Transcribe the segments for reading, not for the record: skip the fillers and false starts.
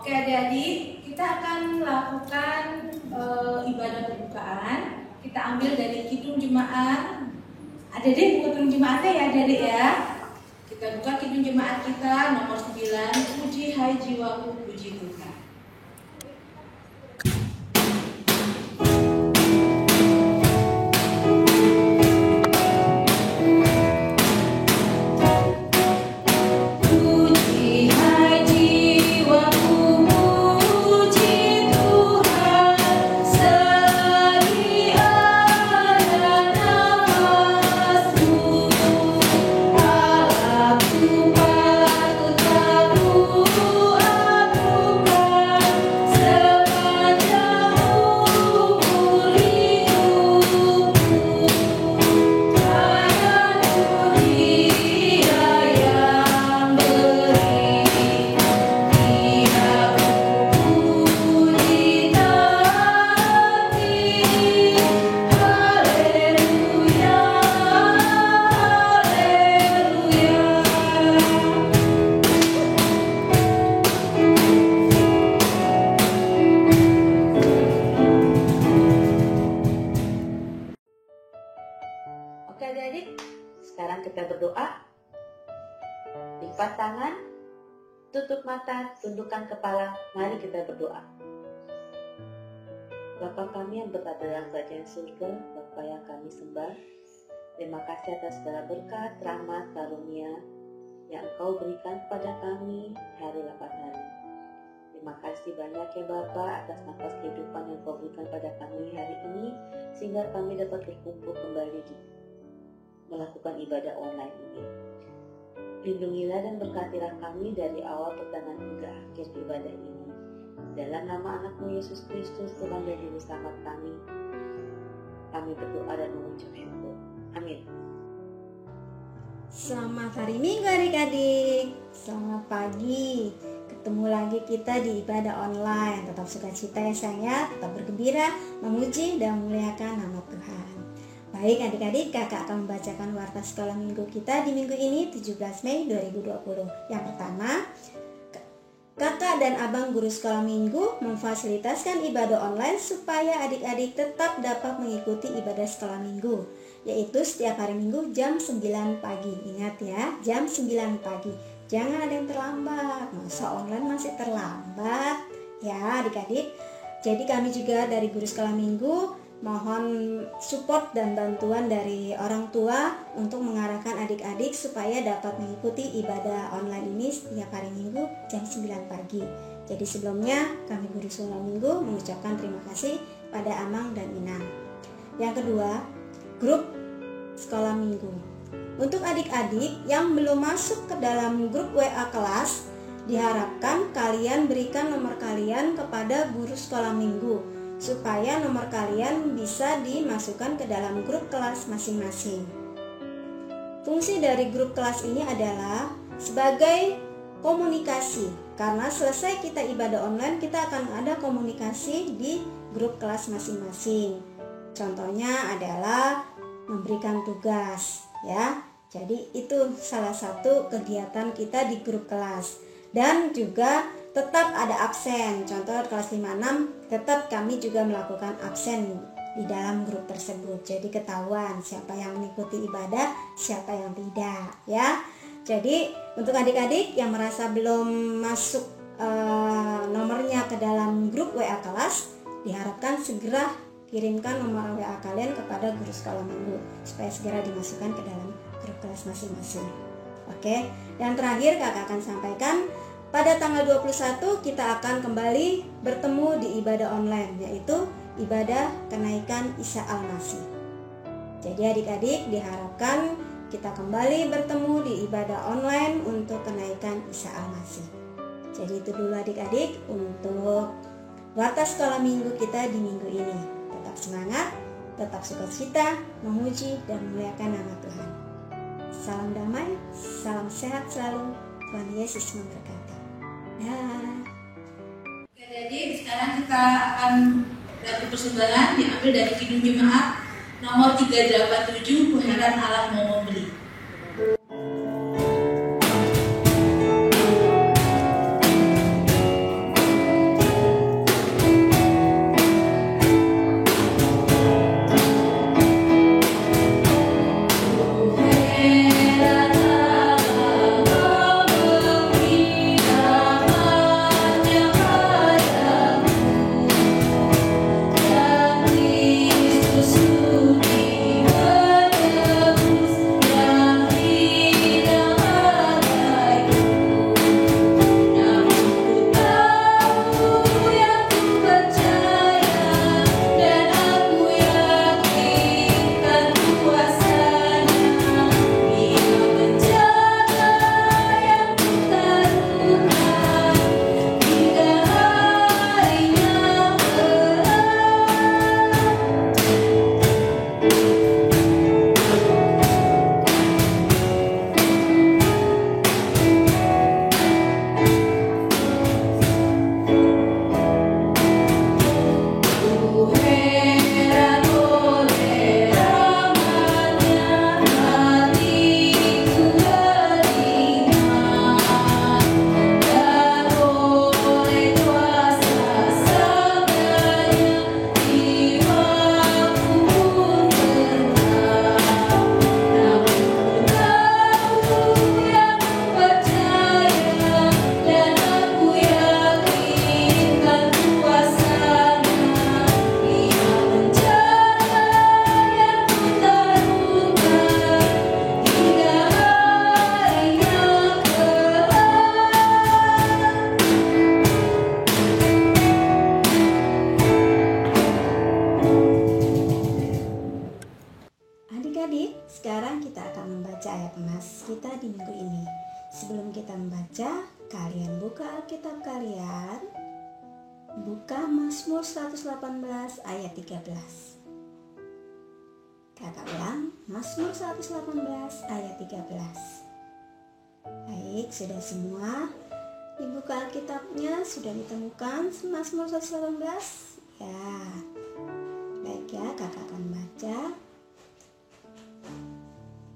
Oke adik-adik, kita akan melakukan ibadah pembukaan. Kita ambil dari Kidung Jemaat. Adik-adik buka Kidung Jemaatnya ya adik-adik ya. Kita buka Kidung Jemaat kita nomor 9, Puji hai jiwaku puji Tuhan. Oke adik-adik, sekarang kita berdoa. Lipat tangan, tutup mata, tundukkan kepala, mari kita berdoa. Bapa kami yang berada dalam kerajaan surga, Bapa yang kami sembah, terima kasih atas segala berkat, rahmat, karunia yang Engkau berikan kepada kami hari lepas hari. Terima kasih banyak ya Bapa atas nafas kehidupan yang Engkau berikan pada kami hari ini, sehingga kami dapat berkumpul kembali melakukan ibadah online ini. Lindungilah dan berkatilah kami dari awal pertengahan hingga akhir ibadah ini. Dalam nama Anak-Mu Yesus Kristus, Tuhan dan Juru Selamat kami berdoa dan mengucap syukur. Amin. Selamat hari Minggu adik-adik. Selamat pagi. Ketemu lagi kita di ibadah online. Tetap sukacita ya sayang ya. Tetap bergembira, memuji dan memuliakan nama Tuhan. Baik adik-adik, kakak akan membacakan warta sekolah minggu kita di minggu ini 17 Mei 2020. Yang pertama, kakak dan abang guru sekolah minggu memfasilitaskan ibadah online supaya adik-adik tetap dapat mengikuti ibadah sekolah minggu, yaitu setiap hari minggu jam 9 pagi. Ingat ya, jam 9 pagi. Jangan ada yang terlambat. Masa online masih terlambat ya adik-adik. Jadi kami juga dari guru sekolah minggu mohon support dan bantuan dari orang tua untuk mengarahkan adik-adik supaya dapat mengikuti ibadah online ini setiap hari minggu jam 9 pagi. Jadi sebelumnya kami guru sekolah minggu mengucapkan terima kasih pada Amang dan Inang. Yang kedua, grup sekolah minggu. Untuk adik-adik yang belum masuk ke dalam grup WA kelas, diharapkan kalian berikan nomor kalian kepada guru sekolah minggu supaya nomor kalian bisa dimasukkan ke dalam grup kelas masing-masing. Fungsi dari grup kelas ini adalah sebagai komunikasi, karena selesai kita ibadah online kita akan ada komunikasi di grup kelas masing-masing. Contohnya adalah memberikan tugas ya. Jadi itu salah satu kegiatan kita di grup kelas. Dan juga tetap ada absen. Contoh kelas 5-6 tetap kami juga melakukan absen di dalam grup tersebut. Jadi ketahuan siapa yang mengikuti ibadah, siapa yang tidak ya. Jadi untuk adik-adik yang merasa belum masuk nomornya ke dalam grup WA kelas, diharapkan segera kirimkan nomor WA kalian kepada guru sekolah minggu supaya segera dimasukkan ke dalam grup kelas masing-masing. Oke, dan terakhir kakak akan sampaikan pada tanggal 21 kita akan kembali bertemu di ibadah online, yaitu ibadah kenaikan Isa Al-Masih. Jadi adik-adik diharapkan kita kembali bertemu di ibadah online untuk kenaikan Isa Al-Masih. Jadi itu dulu adik-adik untuk warta sekolah minggu kita di minggu ini. Tetap semangat, tetap sukacita, memuji dan memuliakan nama Tuhan. Salam damai, salam sehat selalu. Tuhan Yesus memberkati. Jadi sekarang kita akan lagu persembahan diambil dari Kidung Jemaat nomor 387, Tuhan Allah mau membeli. Sekarang kita akan membaca ayat emas kita di minggu ini. Sebelum kita membaca, kalian buka Alkitab kalian. Buka Mazmur 118 ayat 13. Kakak ulang, Mazmur 118 ayat 13. Baik, sudah semua. Dibuka Alkitabnya, sudah ditemukan Mazmur 118? Ya. Baik ya, kakak akan baca.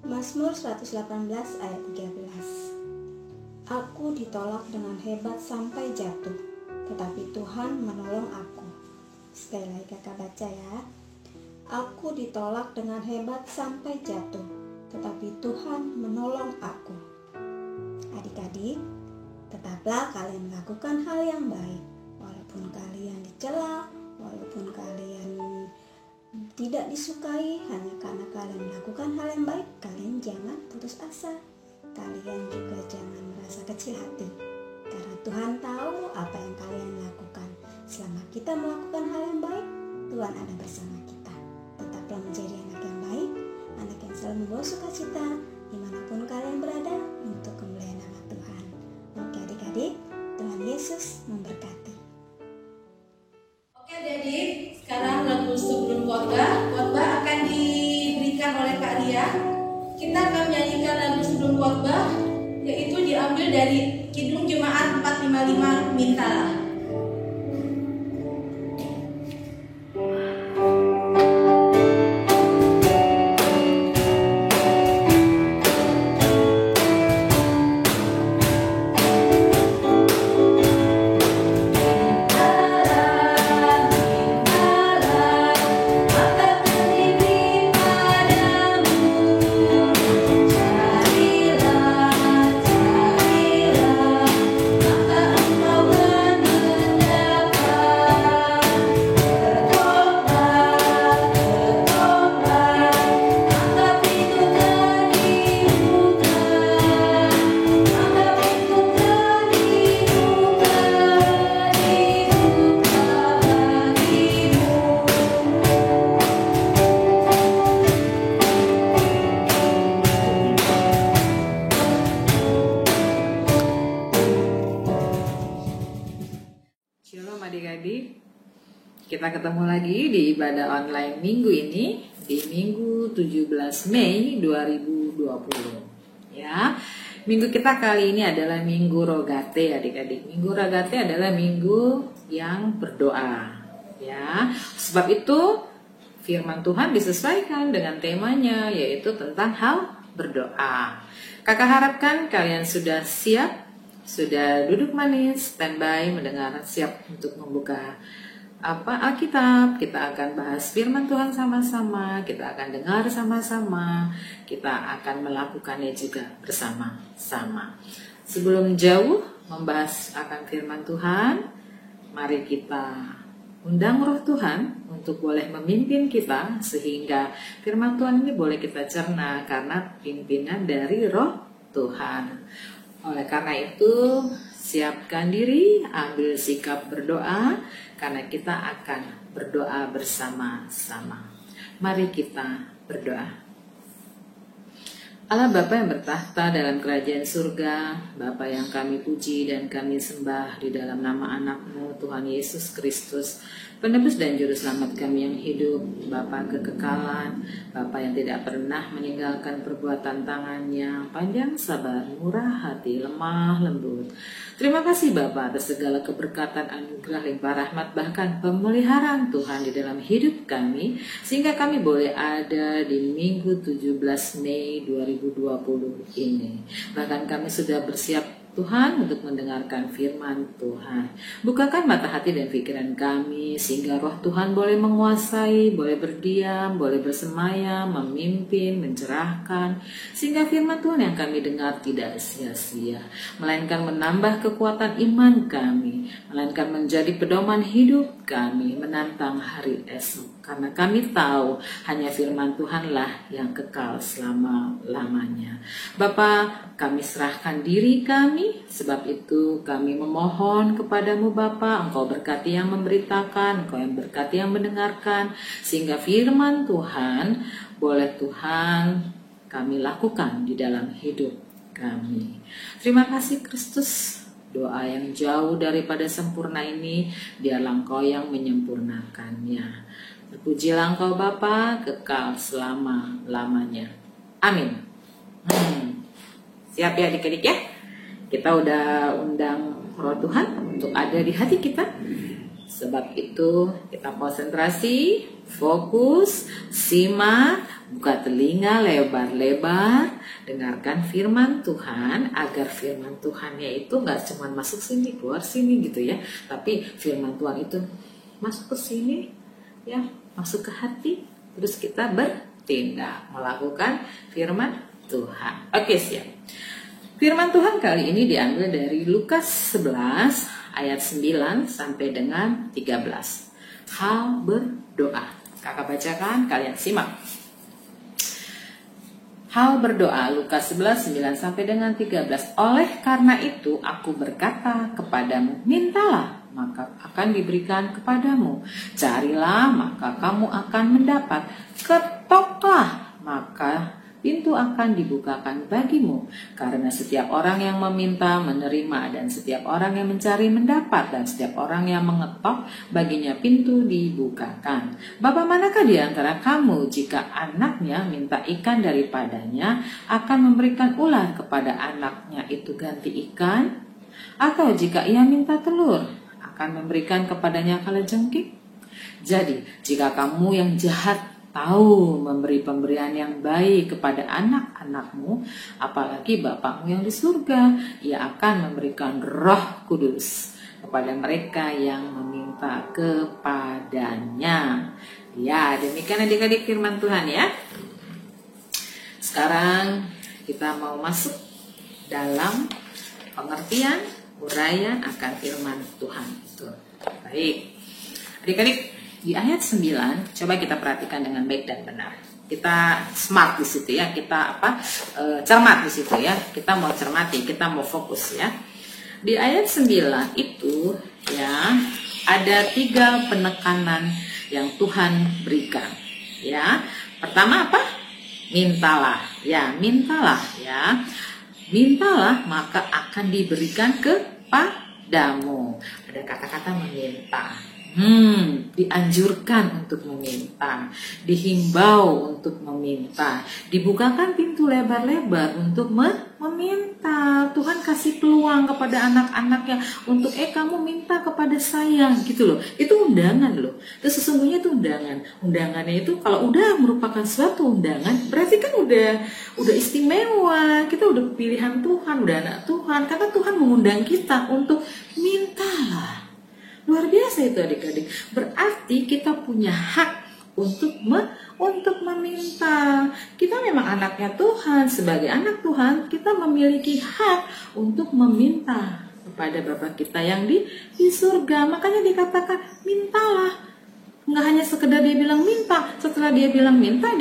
Mazmur 118 ayat 13. Aku ditolak dengan hebat sampai jatuh, tetapi Tuhan menolong aku. Sekali lagi kakak baca ya. Aku ditolak dengan hebat sampai jatuh, tetapi Tuhan menolong aku. Adik-adik, tetaplah kalian melakukan hal yang baik, walaupun kalian dicela, walaupun kalian tidak disukai. Hanya karena kalian melakukan hal yang baik, kalian jangan putus asa. Kalian juga jangan merasa kecil hati, karena Tuhan tahu apa yang kalian lakukan. Selama kita melakukan hal yang baik, Tuhan ada bersama kita. Tetaplah menjadi anak yang baik, anak yang selalu membawa sukacita dimanapun kalian berada untuk kemuliaan nama Tuhan. Oke adik-adik, Tuhan Yesus memberkati. Oke adik-adik, sekarang lagu sebelum khotbah akan diberikan oleh Kak Ria. Kita akan menyanyikan lagu sebelum khotbah, yaitu diambil dari Kidung Jemaat 455 Mintalah. Shalom adik-adik, kita ketemu lagi di ibadah online minggu ini, di minggu 17 Mei 2020. Ya, minggu kita kali ini adalah minggu Rogate adik-adik. Minggu Rogate adalah minggu yang berdoa. Ya, sebab itu firman Tuhan disesuaikan dengan temanya, yaitu tentang hal berdoa. Kakak harapkan kalian sudah siap, sudah duduk manis, standby, mendengar, siap untuk membuka Alkitab. Kita akan bahas firman Tuhan sama-sama, kita akan dengar sama-sama, kita akan melakukannya juga bersama-sama. Sebelum jauh membahas akan firman Tuhan, mari kita undang Roh Tuhan untuk boleh memimpin kita, sehingga firman Tuhan ini boleh kita cerna karena pimpinan dari Roh Tuhan. Oleh karena itu, siapkan diri, ambil sikap berdoa, karena kita akan berdoa bersama-sama. Mari kita berdoa. Allah Bapa yang bertahta dalam kerajaan surga, Bapa yang kami puji dan kami sembah di dalam nama anak-Mu Tuhan Yesus Kristus, penebus dan juru selamat kami yang hidup, Bapa kekekalan, Bapa yang tidak pernah meninggalkan perbuatan tangannya, panjang sabar, murah hati, lemah lembut. Terima kasih Bapa atas segala keberkatan, anugerah, limpah rahmat, bahkan pemeliharaan Tuhan di dalam hidup kami, sehingga kami boleh ada di minggu 17 Mei 2020 ini. Bahkan kami sudah bersiap Tuhan untuk mendengarkan firman Tuhan. Bukakan mata hati dan pikiran kami sehingga Roh Tuhan boleh menguasai, boleh berdiam, boleh bersemayam, memimpin, mencerahkan, sehingga firman Tuhan yang kami dengar tidak sia-sia, melainkan menambah kekuatan iman kami, melainkan menjadi pedoman hidup kami menantang hari esok. Karena kami tahu hanya firman Tuhanlah yang kekal selama-lamanya. Bapa, kami serahkan diri kami, sebab itu kami memohon kepadamu Bapa, Engkau berkati yang memberitakan, Engkau yang berkati yang mendengarkan, sehingga firman Tuhan boleh Tuhan kami lakukan di dalam hidup kami. Terima kasih Kristus. Doa yang jauh daripada sempurna ini, biarlah Engkau yang menyempurnakannya. Terpujilah Engkau Bapa, kekal selama-lamanya. Amin. Siap ya adik-adik ya? Kita udah undang Roh Tuhan untuk ada di hati kita. Sebab itu kita konsentrasi, fokus, simak, buka telinga lebar-lebar, dengarkan firman Tuhan, agar firman Tuhannya itu gak cuma masuk sini, keluar sini gitu ya. Tapi firman Tuhan itu masuk ke sini, ya, masuk ke hati, terus kita bertindak, melakukan firman Tuhan. Oke, siap. Firman Tuhan kali ini diambil dari Lukas 11 ayat 9 sampai dengan 13. Hal berdoa. Kakak bacakan, kalian simak. Hal berdoa, Lukas 11 9 sampai dengan 13. Oleh karena itu aku berkata kepadamu, mintalah maka akan diberikan kepadamu. Carilah maka kamu akan mendapat. Ketoklah maka pintu akan dibukakan bagimu. Karena setiap orang yang meminta menerima, dan setiap orang yang mencari mendapat, dan setiap orang yang mengetok baginya pintu dibukakan. Bapa manakah di antara kamu jika anaknya minta ikan daripadanya akan memberikan ular kepada anaknya itu ganti ikan? Atau jika ia minta telur akan memberikan kepadanya kalajengking? Jadi jika kamu yang jahat tahu memberi pemberian yang baik kepada anak-anakmu, apalagi Bapakmu yang di surga, Ia akan memberikan Roh Kudus kepada mereka yang meminta kepadanya. Ya, demikian adik-adik firman Tuhan ya. Sekarang kita mau masuk dalam pengertian uraian akan firman Tuhan itu. Baik, adik-adik, di ayat 9, coba kita perhatikan dengan baik dan benar. Kita smart di situ ya, kita cermat di situ ya. Kita mau cermati, kita mau fokus ya. Di ayat 9 itu ya ada 3 penekanan yang Tuhan berikan. Ya, pertama apa? Mintalah. Ya, mintalah ya. Mintalah maka akan diberikan kepadamu. Ada kata-kata meminta. Dianjurkan untuk meminta, dihimbau untuk meminta, dibukakan pintu lebar-lebar untuk meminta. Tuhan kasih peluang kepada anak-anaknya untuk kamu minta kepada saya gitu loh. Itu undangan loh. Itu sesungguhnya itu undangan. Undangannya itu kalau udah merupakan suatu undangan, berarti kan udah istimewa. Kita udah pilihan Tuhan, udah anak Tuhan, karena Tuhan mengundang kita untuk mintalah. Luar biasa itu adik-adik. Berarti kita punya hak untuk meminta. Kita memang anaknya Tuhan. Sebagai anak Tuhan, kita memiliki hak untuk meminta kepada Bapa kita yang di surga. Makanya dikatakan mintalah. Nggak hanya sekedar dia bilang minta. Setelah dia bilang minta,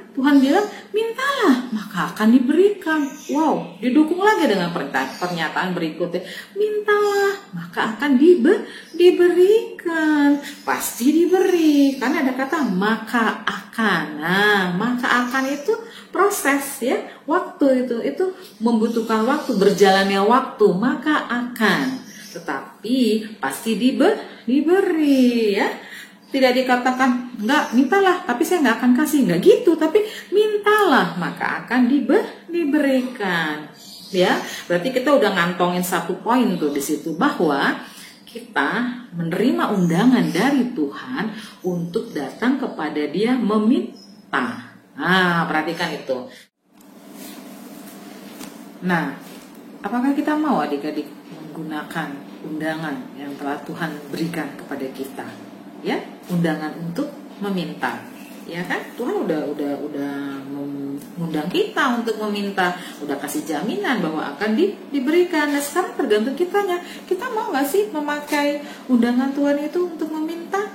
Tuhan bilang mintalah maka akan diberikan. Wow, didukung lagi dengan pernyataan berikutnya, mintalah maka akan diberikan. Pasti diberi, karena ada kata maka akan. Nah, maka akan itu proses ya, waktu itu membutuhkan waktu, berjalannya waktu, maka akan. Tetapi pasti diberi ya. Tidak dikatakan enggak, mintalah tapi saya enggak akan kasih, enggak gitu, tapi mintalah maka akan diberikan. Ya, berarti kita udah ngantongin satu poin tuh di situ, bahwa kita menerima undangan dari Tuhan untuk datang kepada Dia meminta. Nah, perhatikan itu. Nah, apakah kita mau adik-adik menggunakan undangan yang telah Tuhan berikan kepada kita? Ya, undangan untuk meminta, ya kan? Tuhan udah mengundang kita untuk meminta, udah kasih jaminan bahwa akan diberikan. Nah, sekarang tergantung kitanya, kita mau nggak sih memakai undangan Tuhan itu untuk meminta?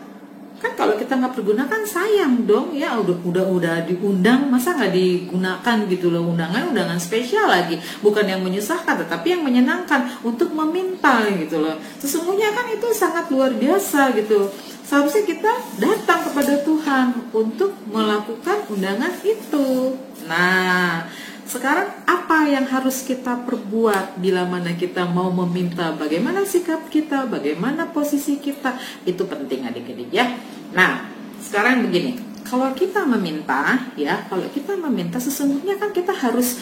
Kan kalau kita nggak pergunakan sayang dong ya, udah diundang masa nggak digunakan gitu loh. Undangan spesial lagi, bukan yang menyusahkan tetapi yang menyenangkan untuk meminta gitu loh. Sesungguhnya kan itu sangat luar biasa gitu. Seharusnya kita datang kepada Tuhan untuk melakukan undangan itu. Nah, sekarang apa yang harus kita perbuat bila mana kita mau meminta? Bagaimana sikap kita? Bagaimana posisi kita? Itu penting adik-adik ya. Nah, sekarang begini. Kalau kita meminta sesungguhnya kan kita harus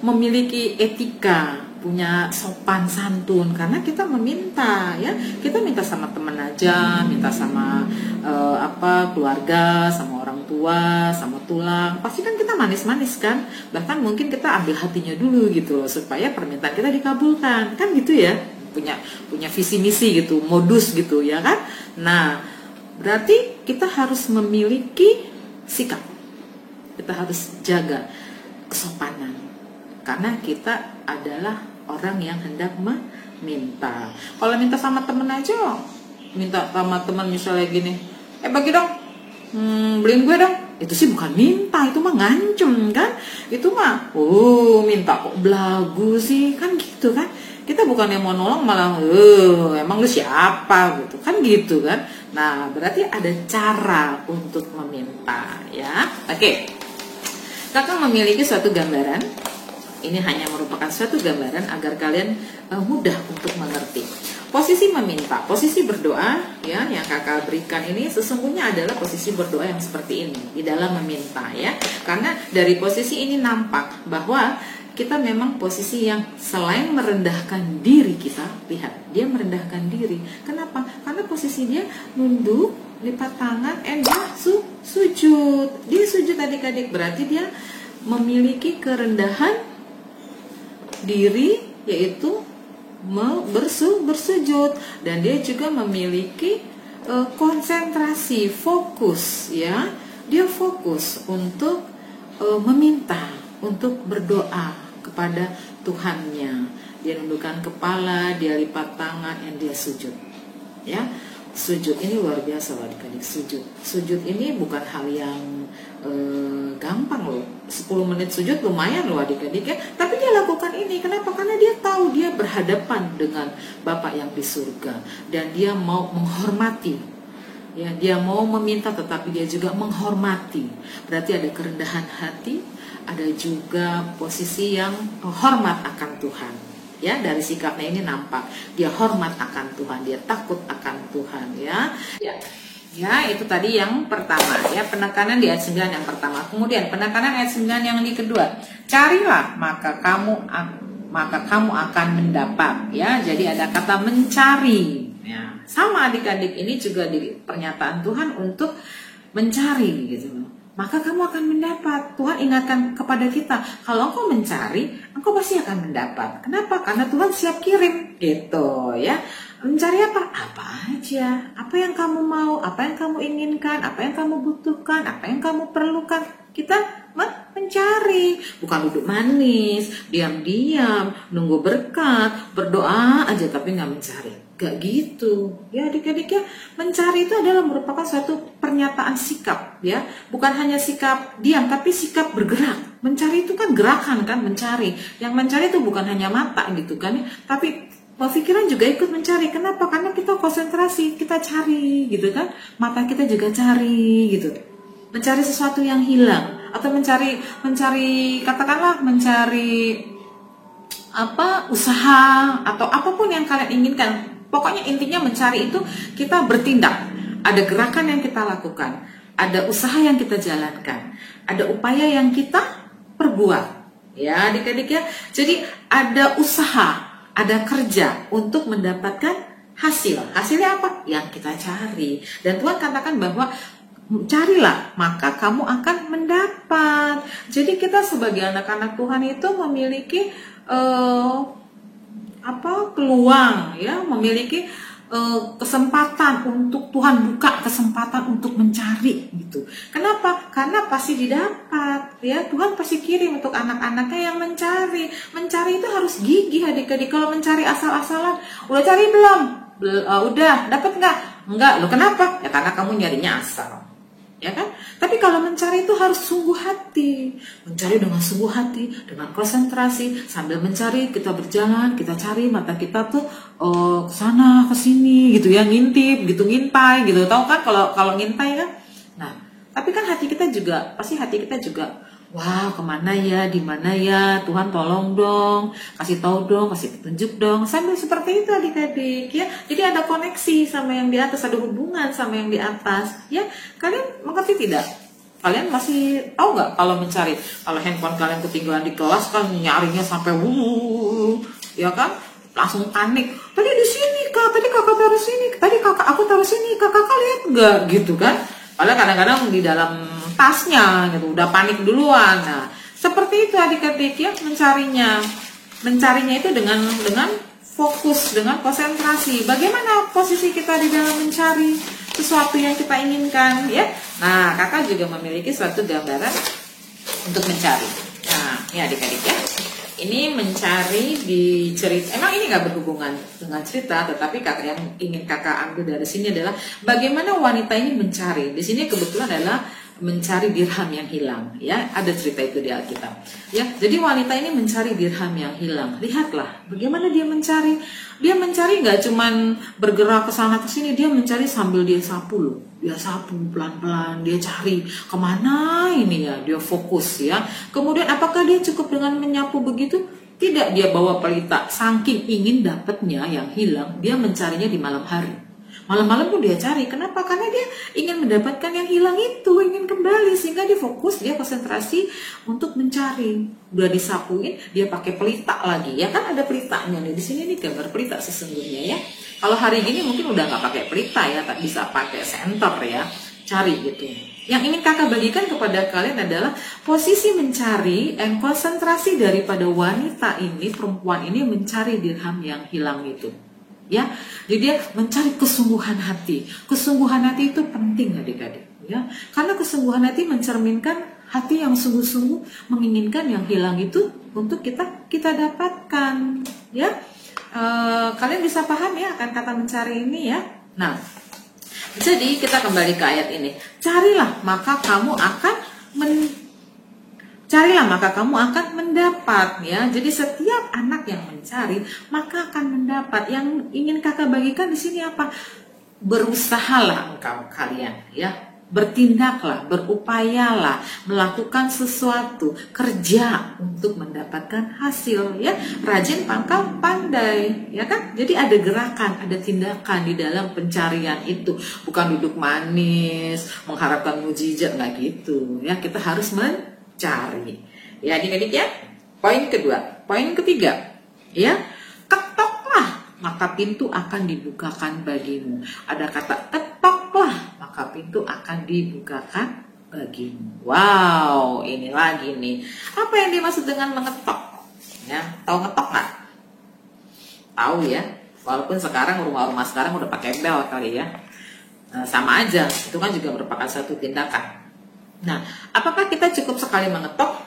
memiliki etika, punya sopan santun karena kita meminta ya. Kita minta sama teman aja, minta sama keluarga, sama orang tua, sama tulang. Pasti kan kita manis-manis kan. Bahkan mungkin kita ambil hatinya dulu gitu loh supaya permintaan kita dikabulkan. Kan gitu ya. Punya visi misi gitu, modus gitu ya kan. Nah, berarti kita harus memiliki sikap. Kita harus jaga kesopanan. Karena kita adalah orang yang hendak meminta. Kalau minta sama temen aja, minta sama teman misalnya gini, bagi dong, beliin gue dong. Itu sih bukan minta, itu mah ngancem kan. Itu mah, minta kok belagu sih, kan gitu kan. Kita bukan yang mau nolong malah, emang lu siapa gitu, kan gitu kan. Nah, berarti ada cara untuk meminta ya. Oke, kakak memiliki suatu gambaran. Ini hanya merupakan suatu gambaran agar kalian mudah untuk mengerti. Posisi meminta, posisi berdoa ya yang kakak berikan ini sesungguhnya adalah posisi berdoa yang seperti ini di dalam meminta ya. Karena dari posisi ini nampak bahwa kita memang posisi yang selain merendahkan diri kita, lihat dia merendahkan diri. Kenapa? Karena posisi dia nunduk, lipat tangan, dia sujud. Dia sujud adik-adik, berarti dia memiliki kerendahan diri, yaitu bersujud, dan dia juga memiliki konsentrasi, fokus ya. Dia fokus untuk meminta, untuk berdoa kepada Tuhannya. Dia nundukkan kepala, dia lipat tangan, dan dia sujud ya. Sujud ini luar biasa loh adik-adik. Sujud ini bukan hal yang gampang loh. 10 menit sujud lumayan loh adik-adik ya. Tapi dia lakukan ini. Kenapa? Karena dia tahu dia berhadapan dengan Bapa yang di surga. Dan dia mau menghormati. Ya, dia mau meminta tetapi dia juga menghormati. Berarti ada kerendahan hati. Ada juga posisi yang hormat akan Tuhan. Ya, dari sikapnya ini nampak dia hormat akan Tuhan, dia takut akan Tuhan ya. Ya, itu tadi yang pertama ya, penekanan di ayat 9 yang pertama. Kemudian penekanan ayat 9 yang di kedua. Carilah maka kamu akan mendapat ya. Jadi ada kata mencari. Ya, sama adik-adik ini juga di pernyataan Tuhan untuk mencari gitu loh. Maka kamu akan mendapat. Tuhan ingatkan kepada kita, kalau engkau mencari, engkau pasti akan mendapat. Kenapa? Karena Tuhan siap kirim gitu ya. Mencari apa? Apa aja. Apa yang kamu mau, apa yang kamu inginkan, apa yang kamu butuhkan, apa yang kamu perlukan. Kita mencari, bukan duduk manis, diam-diam, nunggu berkat, berdoa aja tapi nggak mencari. Gak gitu ya adik-adik ya. Mencari itu adalah merupakan suatu pernyataan sikap ya. Bukan hanya sikap diam tapi sikap bergerak. Mencari itu kan gerakan kan, mencari. Yang mencari itu bukan hanya mata gitu kan ya, tapi pikiran juga ikut mencari. Kenapa? Karena kita konsentrasi, kita cari gitu kan. Mata kita juga cari gitu. Mencari sesuatu yang hilang atau mencari katakanlah mencari usaha atau apapun yang kalian inginkan. Pokoknya intinya mencari itu kita bertindak. Ada gerakan yang kita lakukan, ada usaha yang kita jalankan, ada upaya yang kita perbuat. Ya adik-adik ya. Jadi ada usaha, ada kerja untuk mendapatkan hasil. Hasilnya apa? Yang kita cari. Dan Tuhan katakan bahwa carilah maka kamu akan mendapat. Jadi kita sebagai anak-anak Tuhan itu memiliki peluang ya, memiliki kesempatan untuk Tuhan buka kesempatan untuk mencari gitu. Kenapa? Karena pasti didapat ya. Tuhan pasti kirim untuk anak-anaknya yang mencari. Mencari itu harus gigih adik-adik. Kalau mencari asal-asalan, udah cari belum? Udah, dapat nggak? Enggak, lo kenapa? Ya karena kamu nyarinya asal. Ya kan? Tapi kalau mencari itu harus sungguh hati. Mencari dengan sungguh hati, dengan konsentrasi, sambil mencari kita berjalan, kita cari mata kita tuh ke sana, ke sini gitu ya, ngintip gitu, ngintai gitu. Tahu kan kalau ngintai kan? Nah, tapi kan hati kita juga wah, kemana ya, di mana ya, Tuhan tolong dong, kasih tahu dong, kasih petunjuk dong, sambil seperti itu adik-adik ya. Jadi ada koneksi sama yang di atas, ada hubungan sama yang di atas ya. Kalian mengerti tidak? Kalian masih tahu nggak kalau mencari? Kalau handphone kalian ketinggalan di kelas kan nyarinya sampai ya kan? Langsung panik. Tadi di sini kak, tadi kakak taruh sini, tadi kakak aku taruh sini, kakak lihat nggak gitu kan? Padahal kadang-kadang di dalam tasnya gitu, udah panik duluan. Nah, seperti itu adik-adik ya mencarinya. Mencarinya itu dengan fokus, dengan konsentrasi. Bagaimana posisi kita di dalam mencari sesuatu yang kita inginkan ya? Nah, kakak juga memiliki suatu gambaran untuk mencari. Nah, ini adik-adik ya. Ini mencari di cerita. Emang ini nggak berhubungan dengan cerita, tetapi kakak yang ingin kakak ambil dari sini adalah bagaimana wanita ini mencari. Di sini kebetulan adalah mencari dirham yang hilang. Ya, ada cerita itu di Alkitab. Ya, jadi wanita ini mencari dirham yang hilang. Lihatlah bagaimana dia mencari. Dia mencari nggak cuman bergerak ke sana ke sini, dia mencari sambil dia sapu loh. Dia sapu pelan-pelan, dia cari kemana ini ya, dia fokus ya. Kemudian apakah dia cukup dengan menyapu begitu? Tidak, dia bawa pelita. Saking ingin dapatnya yang hilang, dia mencarinya di malam hari. Malam-malam pun dia cari. Kenapa? Karena dia ingin mendapatkan yang hilang itu, ingin kembali, sehingga dia fokus, dia konsentrasi untuk mencari. Udah disapuin, dia pakai pelita lagi. Ya kan ada pelitanya nih. Di sini nih gambar pelita sesungguhnya ya. Kalau hari ini mungkin udah nggak pakai pelita ya, tak bisa pakai senter ya. Cari gitu. Yang ingin kakak bagikan kepada kalian adalah posisi mencari dan konsentrasi daripada wanita ini, perempuan ini mencari dirham yang hilang itu. Ya, jadi dia mencari kesungguhan hati. Kesungguhan hati itu penting adik-adik ya, karena kesungguhan hati mencerminkan hati yang sungguh-sungguh menginginkan yang hilang itu untuk kita dapatkan ya. Kalian bisa paham ya akan kata mencari ini ya. Nah, jadi kita kembali ke ayat ini. Carilah maka kamu akan mendapat ya. Jadi setiap anak yang mencari maka akan mendapat. Yang ingin kakak bagikan di sini apa? Berusahalah kalian ya. Bertindaklah, berupayalah, melakukan sesuatu, kerja untuk mendapatkan hasil ya. Rajin pangkal pandai ya kan. Jadi ada gerakan, ada tindakan di dalam pencarian itu. Bukan duduk manis mengharapkan mujizat, nggak gitu ya. Kita harus mencari ya adik-adik ya. Poin kedua, poin ketiga ya, ketoklah maka pintu akan dibukakan bagimu. Ada kata ketoklah maka pintu akan dibukakan bagimu. Wow, ini lagi nih. Apa yang dimaksud dengan mengetok? Ya, tahu ngetok nggak? Tahu ya. Walaupun sekarang rumah-rumah sekarang udah pakai bel kali ya. Nah, sama aja, itu kan juga merupakan satu tindakan. Nah, apakah kita cukup sekali mengetok,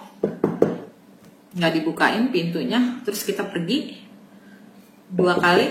nggak dibukain pintunya, terus kita pergi 2 kali,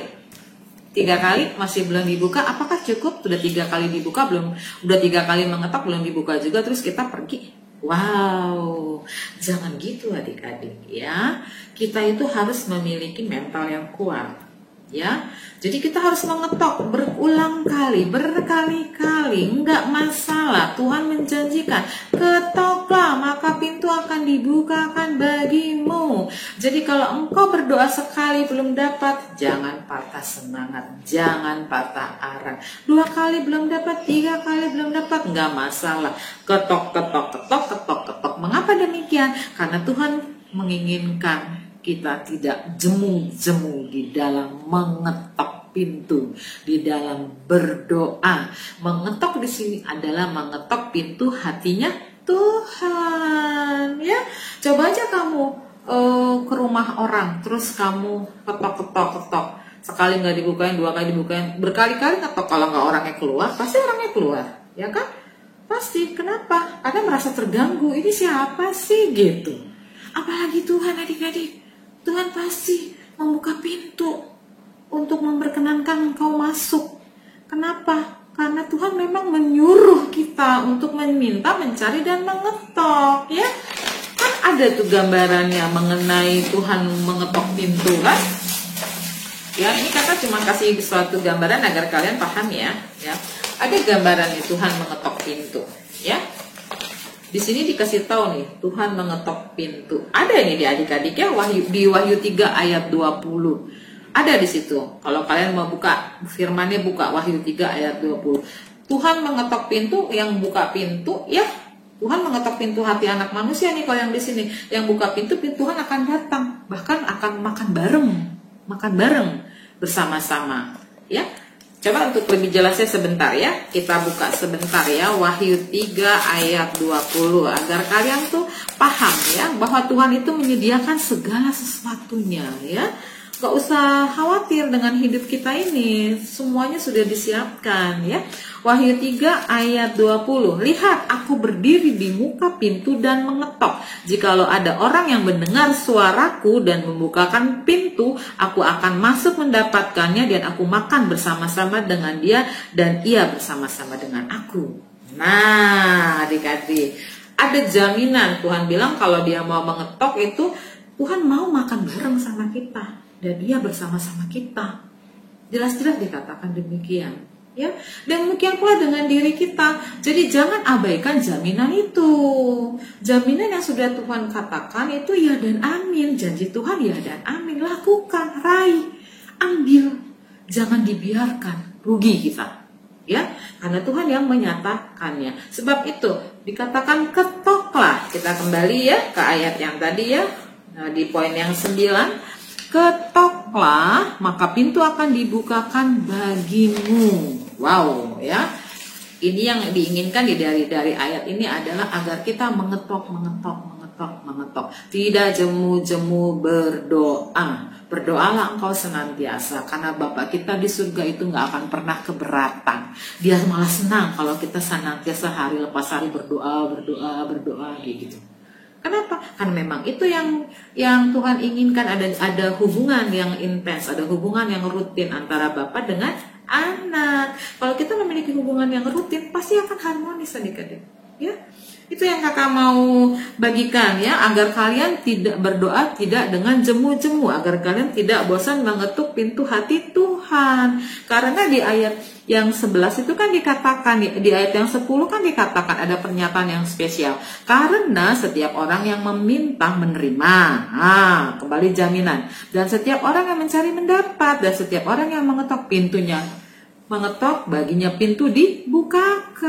3 kali masih belum dibuka? Apakah cukup? Sudah 3 kali dibuka belum? Udah 3 kali mengetok belum dibuka juga, terus kita pergi? Wow, jangan gitu adik-adik ya. Kita itu harus memiliki mental yang kuat. Ya, jadi kita harus mengetok berulang kali, berkali-kali, enggak masalah. Tuhan menjanjikan, ketoklah maka pintu akan dibukakan bagimu. Jadi kalau engkau berdoa sekali belum dapat, jangan patah semangat, jangan patah arang. 2 kali belum dapat, 3 kali belum dapat, enggak masalah. Ketok, ketok, ketok, ketok, ketok. Mengapa demikian? Karena Tuhan menginginkan kita tidak jemu-jemu di dalam mengetok pintu, di dalam berdoa. Mengetok di sini adalah mengetok pintu hatinya Tuhan. Ya, coba aja kamu ke rumah orang, terus kamu ketok. Sekali nggak dibukain, 2 kali dibukain, berkali-kali ketok. Kalau nggak orangnya keluar, pasti orangnya keluar, ya kan? Pasti. Kenapa? Karena merasa terganggu. Ini siapa sih gitu? Apalagi Tuhan adik-adik. Tuhan pasti membuka pintu untuk memperkenankan engkau masuk. Kenapa? Karena Tuhan memang menyuruh kita untuk meminta, mencari, dan mengetok, ya. Kan ada tuh gambarannya mengenai Tuhan mengetok pintu, kan? Ya, ini kakak cuma kasih suatu gambaran agar kalian paham ya. Ada gambaran nih Tuhan mengetok pintu, ya. Di sini dikasih tahu nih Tuhan mengetok pintu. Ada nih di adik-adik ya, di Wahyu 3 ayat 20. Ada di situ. Kalau kalian mau buka firmannya, buka Wahyu 3 ayat 20. Tuhan mengetok pintu, yang buka pintu ya. Tuhan mengetok pintu hati anak manusia nih kalau yang di sini. Yang buka pintu, Tuhan akan datang, bahkan akan makan bareng bersama-sama, ya. Coba untuk lebih jelasnya sebentar ya. Kita buka sebentar ya Wahyu 3 ayat 20 agar kalian tuh paham ya bahwa Tuhan itu menyediakan segala sesuatunya, ya. Gak usah khawatir dengan hidup kita ini, semuanya sudah disiapkan ya. Wahyu 3 ayat 20. Lihat, aku berdiri di muka pintu dan mengetok. Jikalau ada orang yang mendengar suaraku dan membukakan pintu, aku akan masuk mendapatkannya dan aku makan bersama-sama dengan dia dan ia bersama-sama dengan aku. Nah, adik-adik, ada jaminan. Tuhan bilang kalau dia mau mengetok itu, Tuhan mau makan bareng sama kita dan dia bersama-sama kita. Jelas-jelas dikatakan demikian, ya. Dan demikian pula dengan diri kita. Jadi jangan abaikan jaminan itu. Jaminan yang sudah Tuhan katakan itu ya dan amin. Janji Tuhan ya dan amin. Lakukan, raih, ambil. Jangan dibiarkan rugi kita, ya. Karena Tuhan yang menyatakannya. Sebab itu dikatakan ketoklah. Kita kembali ya ke ayat yang tadi ya. Nah, di poin yang 9. Ketoklah, maka pintu akan dibukakan bagimu. Wow, ya. Ini yang diinginkan dari ayat ini adalah agar kita mengetok. Tidak jemu-jemu berdoa. Berdoalah engkau senantiasa, karena Bapa kita di surga itu nggak akan pernah keberatan. Dia malah senang kalau kita senantiasa hari lepas hari berdoa gitu. Kenapa? Karena memang itu yang Tuhan inginkan, ada hubungan yang intens, ada hubungan yang rutin antara Bapa dengan anak. Kalau kita memiliki hubungan yang rutin, pasti akan harmonis adik-adik. Ya, itu yang kakak mau bagikan ya, agar kalian tidak berdoa tidak dengan jemu-jemu, agar kalian tidak bosan mengetuk pintu hati Tuhan. Karena di ayat yang 11 itu kan dikatakan, di ayat yang 10 kan dikatakan ada pernyataan yang spesial. Karena setiap orang yang meminta menerima. Nah, kembali jaminan. Dan setiap orang yang mencari mendapat, dan setiap orang yang mengetok pintunya mengetok, baginya pintu dibukakan,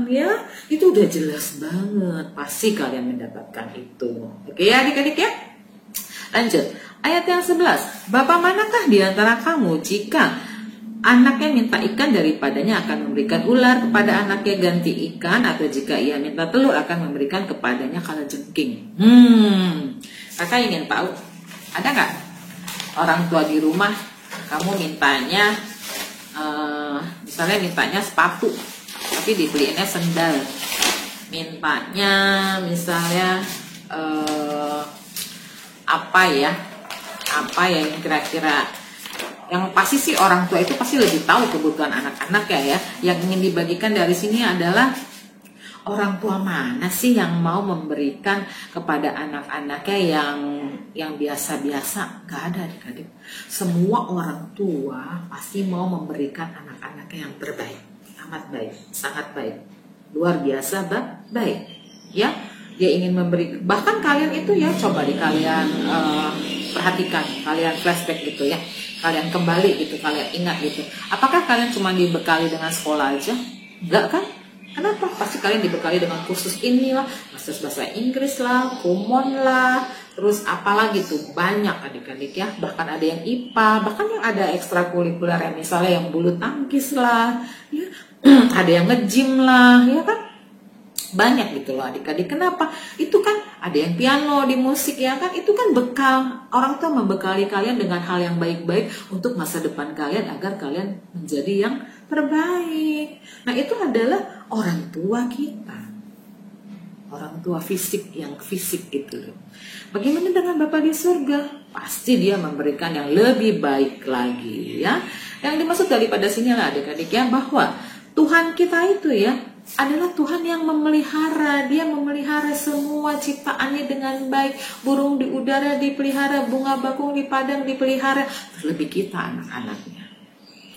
ya. Itu udah jelas banget, pasti kalian mendapatkan itu. Oke ya adik-adik ya. Lanjut, ayat yang 11. Bapa manakah di antara kamu jika anaknya minta ikan daripadanya akan memberikan ular kepada anaknya ganti ikan, atau jika ia minta telur akan memberikan kepadanya kalajengking? Kakak ingin tahu, ada nggak orang tua di rumah kamu mintanya misalnya mintanya sepatu tapi dibeliinnya sendal, mintanya misalnya apa ya yang kira-kira yang pasti sih orang tua itu pasti lebih tahu kebutuhan anak-anak ya. Yang ingin dibagikan dari sini adalah orang tua mana sih yang mau memberikan kepada anak-anaknya yang biasa-biasa? Gak ada adik-adik. Semua orang tua pasti mau memberikan anak-anaknya yang terbaik. Amat baik, sangat baik, luar biasa baik. Ya, dia ingin memberi. Bahkan kalian itu ya, coba kalian perhatikan, kalian flashback gitu ya. Kalian kembali gitu, kalian ingat gitu. Apakah kalian cuma dibekali dengan sekolah aja? Enggak kan? Kenapa? Pasti kalian dibekali dengan kursus inilah, kursus bahasa Inggris lah, kumon lah, terus apalagi tuh banyak adik-adik ya. Bahkan ada yang IPA, bahkan yang ada ekstrakurikuler ya, misalnya yang bulu tangkis lah, ya, ada yang nge-gym lah, ya kan? Banyak gitu loh adik-adik. Kenapa? Itu kan ada yang piano di musik ya kan. Itu kan bekal. Orang tua membekali kalian dengan hal yang baik-baik untuk masa depan kalian agar kalian menjadi yang terbaik. Nah itu adalah orang tua kita. Orang tua fisik yang fisik gitu loh. Bagaimana dengan Bapa di surga? Pasti dia memberikan yang lebih baik lagi ya. Yang dimaksud daripada sini lah adik-adik ya, bahwa Tuhan kita itu ya adalah Tuhan yang memelihara. Dia memelihara semua ciptaannya dengan baik. Burung di udara dipelihara, bunga bakung di padang dipelihara. Terlebih kita anak-anaknya.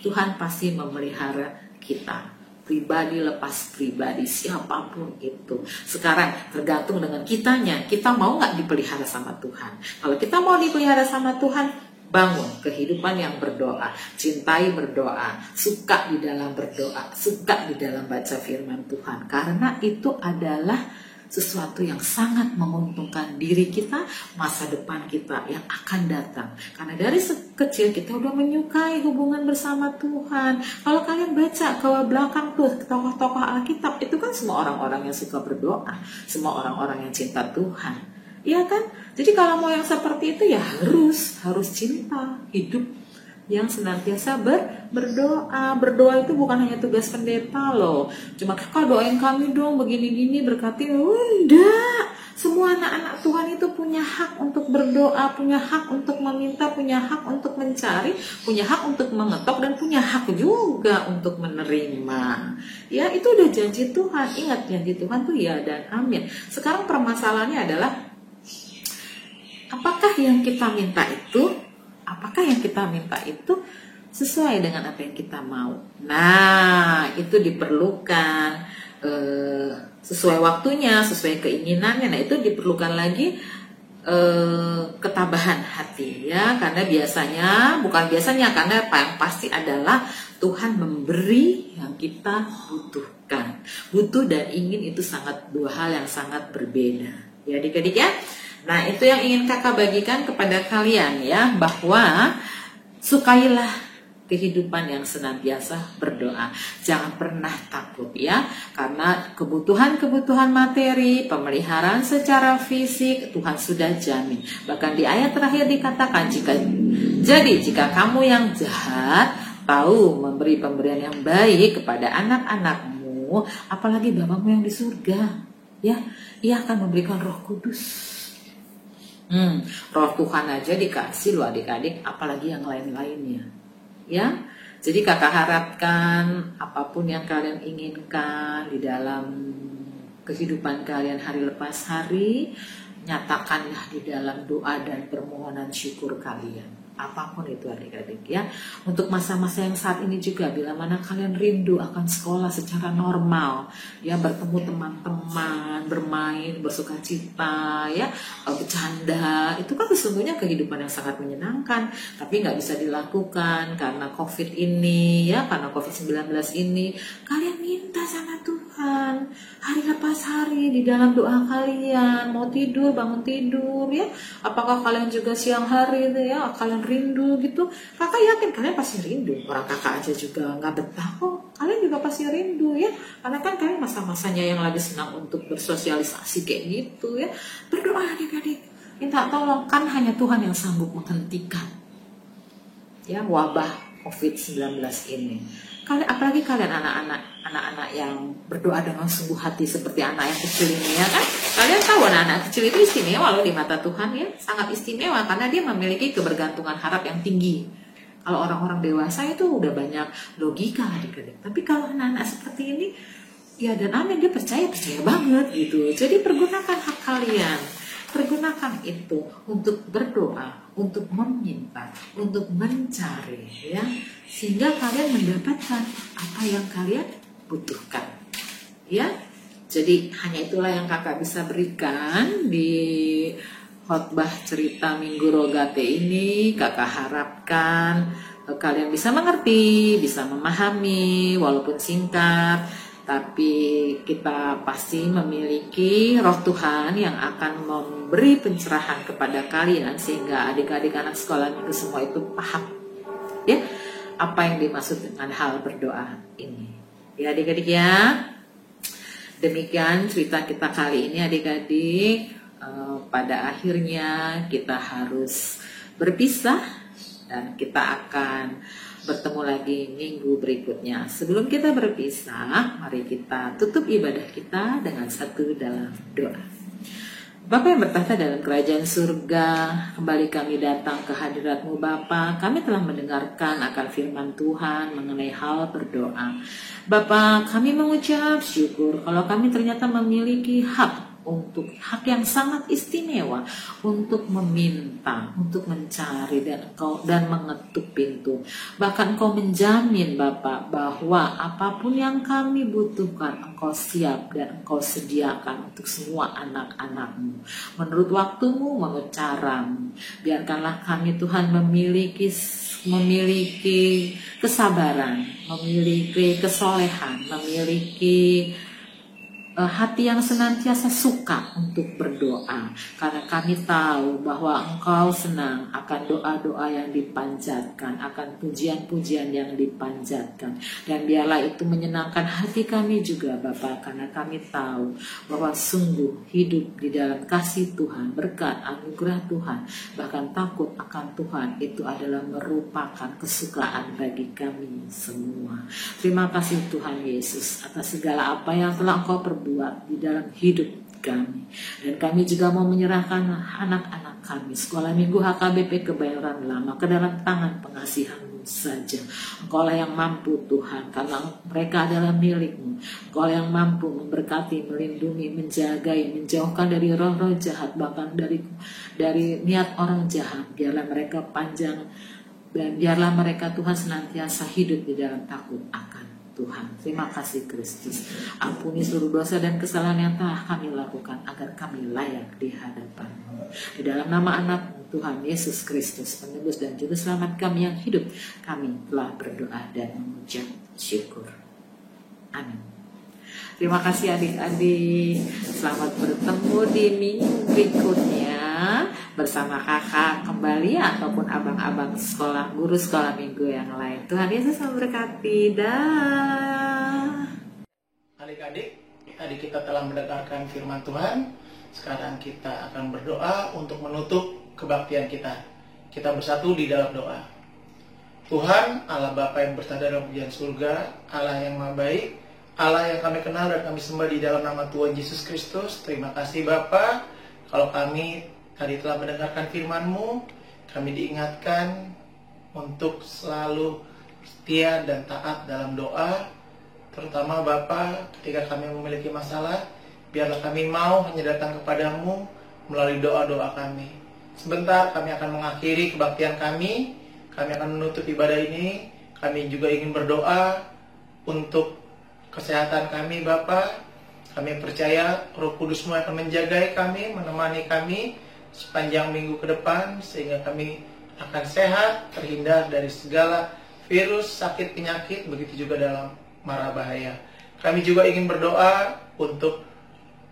Tuhan pasti memelihara kita. Pribadi lepas pribadi, siapapun itu. Sekarang tergantung dengan kitanya. Kita mau nggak dipelihara sama Tuhan? Kalau kita mau dipelihara sama Tuhan, bangun kehidupan yang berdoa, cintai berdoa, suka di dalam berdoa, suka di dalam baca firman Tuhan. Karena itu adalah sesuatu yang sangat menguntungkan diri kita, masa depan kita yang akan datang. Karena dari kecil kita udah menyukai hubungan bersama Tuhan. Kalau kalian baca ke belakang tuh tokoh-tokoh Alkitab, itu kan semua orang-orang yang suka berdoa, semua orang-orang yang cinta Tuhan. Iya kan? Jadi kalau mau yang seperti itu ya harus cinta, hidup yang senantiasa berdoa. Berdoa itu bukan hanya tugas pendeta loh. Cuma Kak doain kami dong begini-gini berkati. Enggak. Semua anak-anak Tuhan itu punya hak untuk berdoa, punya hak untuk meminta, punya hak untuk mencari, punya hak untuk mengetok, dan punya hak juga untuk menerima. Ya, itu udah janji Tuhan. Ingat, janji Tuhan tuh ya dan amin. Sekarang permasalahannya adalah apakah yang kita minta itu sesuai dengan apa yang kita mau? Nah, itu diperlukan sesuai waktunya, sesuai keinginannya. Nah, itu diperlukan lagi ketabahan hati ya, karena karena apa yang pasti adalah Tuhan memberi yang kita butuhkan. Butuh dan ingin itu dua hal yang sangat berbeda. Ya adik-adik ya. Nah, itu yang ingin kakak bagikan kepada kalian ya, bahwa sukailah kehidupan yang senantiasa berdoa. Jangan pernah takut ya, karena kebutuhan-kebutuhan materi, pemeliharaan secara fisik, Tuhan sudah jamin. Bahkan di ayat terakhir dikatakan, jika kamu yang jahat tahu memberi pemberian yang baik kepada anak-anakmu, apalagi Bapamu yang di surga, ya, Ia akan memberikan Roh Kudus. Roh Tuhan aja dikasih loh adik-adik, apalagi yang lain-lainnya. Ya, jadi kakak harapkan apapun yang kalian inginkan di dalam kehidupan kalian hari lepas hari, nyatakanlah di dalam doa dan permohonan syukur kalian. Apapun itu adik-adik ya. Untuk masa-masa yang saat ini juga, bila mana kalian rindu akan sekolah secara normal, ya, bertemu teman-teman, bermain, bersukacita, ya, bercanda, itu kan sesungguhnya kehidupan yang sangat menyenangkan. Tapi nggak bisa dilakukan karena COVID ini, ya, karena COVID-19 ini. Kalian minta sama Tuhan hari lepas hari di dalam doa kalian. Mau tidur, bangun tidur, ya. Apakah kalian juga siang hari itu ya, kalian rindu gitu? Kakak yakin kalian pasti rindu. Orang kakak aja juga nggak betah kok. Kalian juga pasti rindu ya. Karena kan kalian masa-masanya yang lagi senang untuk bersosialisasi kayak gitu ya. Berdoa adik-adik. Minta tolong, kan hanya Tuhan yang sanggup menghentikan ya wabah COVID-19 ini. Apalagi kalian anak-anak yang berdoa dengan sungguh hati seperti anak yang kecil ini ya kan. Kalian tahu anak-anak kecil itu istimewa loh di mata Tuhan ya, sangat istimewa karena dia memiliki kebergantungan harap yang tinggi. Kalau orang-orang dewasa itu udah banyak logika adik-adik. Tapi kalau anak-anak seperti ini, ya dan amin, dia percaya banget gitu. Jadi pergunakan hak kalian. Pergunakan itu untuk berdoa, untuk meminta, untuk mencari ya, sehingga kalian mendapatkan apa yang kalian butuhkan ya. Jadi hanya itulah yang kakak bisa berikan di khotbah cerita Minggu Rogate ini. Kakak harapkan kalian bisa mengerti, bisa memahami walaupun singkat, tapi kita pasti memiliki Roh Tuhan yang akan memberi pencerahan kepada kalian sehingga adik-adik anak sekolah minggu semua itu paham ya apa yang dimaksud dengan hal berdoa ini. Ya adik-adik ya. Demikian cerita kita kali ini adik-adik. Pada akhirnya kita harus berpisah dan kita akan bertemu lagi minggu berikutnya. Sebelum kita berpisah, mari kita tutup ibadah kita dengan satu dalam doa. Bapa yang bertahta dalam kerajaan surga, kembali kami datang ke hadirat-Mu Bapa. Kami telah mendengarkan akan firman Tuhan mengenai hal berdoa. Bapa, kami mengucap syukur kalau kami ternyata memiliki hak yang sangat istimewa untuk meminta, untuk mencari dan mengetuk pintu. Bahkan Engkau menjamin Bapak bahwa apapun yang kami butuhkan Engkau siap dan Engkau sediakan untuk semua anak-anak-Mu. Menurut waktu-Mu, menurut cara-Mu. Biarkanlah kami Tuhan memiliki kesabaran, memiliki kesolehan, memiliki hati yang senantiasa suka untuk berdoa, karena kami tahu bahwa Engkau senang akan doa-doa yang dipanjatkan, akan pujian-pujian yang dipanjatkan, dan biarlah itu menyenangkan hati kami juga Bapa, karena kami tahu bahwa sungguh hidup di dalam kasih Tuhan, berkat anugerah Tuhan, bahkan takut akan Tuhan itu adalah merupakan kesukaan bagi kami semua. Terima kasih Tuhan Yesus atas segala apa yang telah Engkau perbuat di dalam hidup kami. Dan kami juga mau menyerahkan anak-anak kami sekolah minggu HKBP Kebayoran Lama ke dalam tangan pengasihan-Mu saja. Engkau lah yang mampu Tuhan, karena mereka adalah milik-Mu. Engkau yang mampu memberkati, melindungi, menjagai, menjauhkan dari roh-roh jahat, bahkan dari niat orang jahat. Biarlah mereka panjang dan biarlah mereka Tuhan senantiasa hidup di dalam takut akan Tuhan. Terima kasih Kristus. Ampuni seluruh dosa dan kesalahan yang telah kami lakukan agar kami layak di hadapan-Mu. Di dalam nama anak Tuhan Yesus Kristus, penebus dan juru selamat kami yang hidup, kami telah berdoa dan mengucap syukur. Amin. Terima kasih adik-adik. Selamat bertemu di minggu berikutnya bersama kakak kembali ataupun abang-abang sekolah, guru sekolah minggu yang lain. Tuhan Yesus memberkati. Dah. Adik-adik, tadi kita telah mendengarkan firman Tuhan. Sekarang kita akan berdoa untuk menutup kebaktian kita. Kita bersatu di dalam doa. Tuhan, Allah Bapa yang bertahta dalam kerajaan surga, Allah yang Maha Baik, Allah yang kami kenal dan kami sembah di dalam nama Tuhan Yesus Kristus. Terima kasih Bapa, kalau kami tadi telah mendengarkan firman-Mu, kami diingatkan untuk selalu setia dan taat dalam doa. Terutama Bapa, ketika kami memiliki masalah, biarlah kami mau hanya datang kepadamu melalui doa-doa kami. Sebentar kami akan mengakhiri kebaktian kami akan menutup ibadah ini. Kami juga ingin berdoa untuk kesehatan kami Bapa. Kami percaya Roh Kudus-Mu akan menjagai kami, menemani kami sepanjang minggu ke depan, sehingga kami akan sehat, terhindar dari segala virus, sakit, penyakit, begitu juga dalam mara bahaya. Kami juga ingin berdoa untuk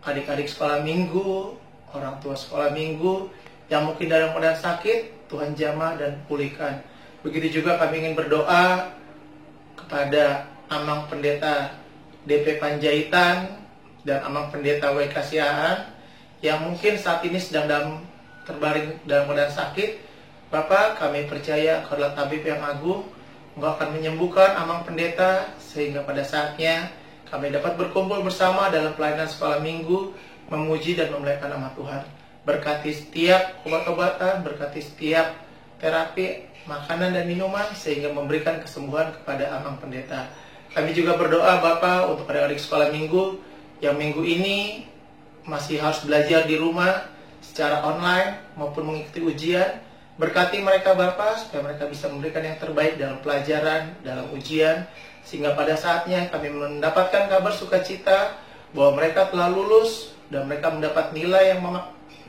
adik-adik sekolah minggu, orang tua sekolah minggu yang mungkin dalam keadaan sakit, Tuhan jamah dan pulihkan. Begitu juga kami ingin berdoa kepada Amang Pendeta DP Panjaitan dan Amang Pendeta WK Siahaan yang mungkin saat ini sedang terbaring dalam keadaan sakit. Bapak, kami percaya Engkau adalah tabib yang agung. Engkau akan menyembuhkan Amang Pendeta sehingga pada saatnya kami dapat berkumpul bersama dalam pelayanan sekolah minggu, memuji dan memuliakan nama Tuhan. Berkati setiap obat-obatan, berkati setiap terapi, makanan dan minuman, sehingga memberikan kesembuhan kepada Amang Pendeta. Kami juga berdoa Bapak untuk adik-adik sekolah minggu yang minggu ini masih harus belajar di rumah secara online maupun mengikuti ujian. Berkati mereka Bapak supaya mereka bisa memberikan yang terbaik dalam pelajaran, dalam ujian, sehingga pada saatnya kami mendapatkan kabar sukacita bahwa mereka telah lulus dan mereka mendapat nilai yang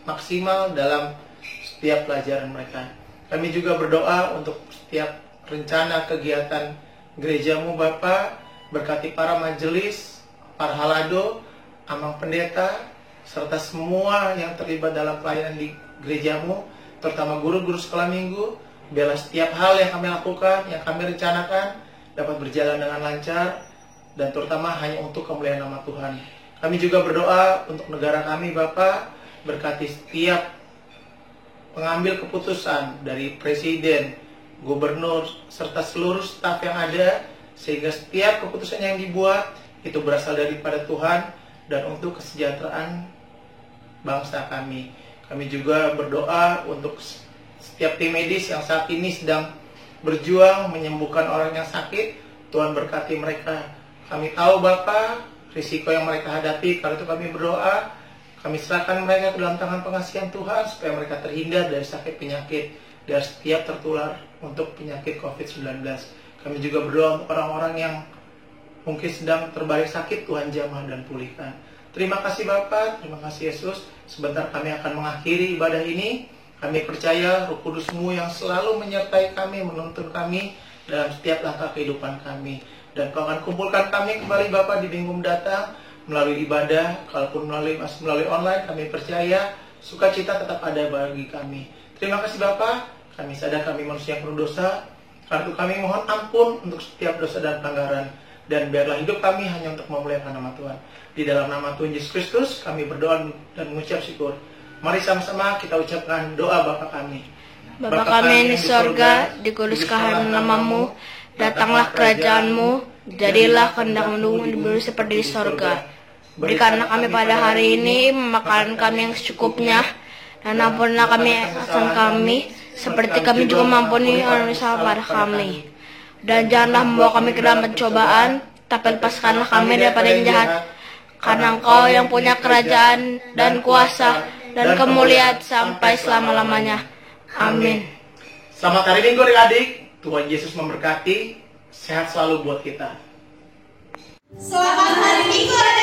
maksimal dalam setiap pelajaran mereka. Kami juga berdoa untuk setiap rencana kegiatan gerejamu Bapak, berkati para majelis, para halado, Amang Pendeta, serta semua yang terlibat dalam pelayanan di gerejamu, terutama guru-guru sekolah minggu. Biarlah setiap hal yang kami lakukan, yang kami rencanakan dapat berjalan dengan lancar dan terutama hanya untuk kemuliaan nama Tuhan. Kami juga berdoa untuk negara kami Bapak, berkati setiap pengambil keputusan dari presiden, gubernur, serta seluruh staf yang ada, sehingga setiap keputusan yang dibuat itu berasal daripada Tuhan dan untuk kesejahteraan bangsa kami. Kami juga berdoa untuk setiap tim medis yang saat ini sedang berjuang menyembuhkan orang yang sakit. Tuhan berkati mereka. Kami tahu Bapa, risiko yang mereka hadapi. Karena itu kami berdoa, kami serahkan mereka ke dalam tangan pengasihan Tuhan supaya mereka terhindar dari sakit penyakit, dari setiap tertular untuk penyakit COVID-19. Kami juga berdoa untuk orang-orang yang mungkin sedang terbaring sakit, Tuhan jamah dan pulihkan. Terima kasih Bapa, terima kasih Yesus. Sebentar kami akan mengakhiri ibadah ini. Kami percaya Roh Kudus-Mu yang selalu menyertai kami, menuntun kami dalam setiap langkah kehidupan kami. Dan Kau akan kumpulkan kami kembali Bapa di minggu mendatang melalui ibadah, kalaupun melalui online. Kami percaya sukacita tetap ada bagi kami. Terima kasih Bapa. Kami sadar kami manusia yang penuh dosa. Karena itu kami mohon ampun untuk setiap dosa dan pelanggaran. Dan biarlah hidup kami hanya untuk memuliakan nama Tuhan. Di dalam nama Tuhan Yesus Kristus kami berdoa dan mengucap syukur. Mari sama-sama kita ucapkan doa Bapa kami. Bapa kami yang di sorga, dikuduskanlah namamu, datanglah kerajaanmu, jadilah kehendak-Mu di bumi seperti di sorga. Berikanlah kami pada hari ini makanan kami yang secukupnya, dan ampunilah kami kesalahan kami, seperti kami juga mengampuni orang yang salah pada kami. Dan janganlah membawa kami ke dalam pencobaan, tapi lepaskanlah kami daripada yang jahat. Karena Engkau yang punya kerajaan dan kuasa dan kemuliaan sampai selama-lamanya. Amin. Selamat hari Minggu adik-adik. Tuhan Yesus memberkati. Sehat selalu buat kita. Selamat hari Minggu.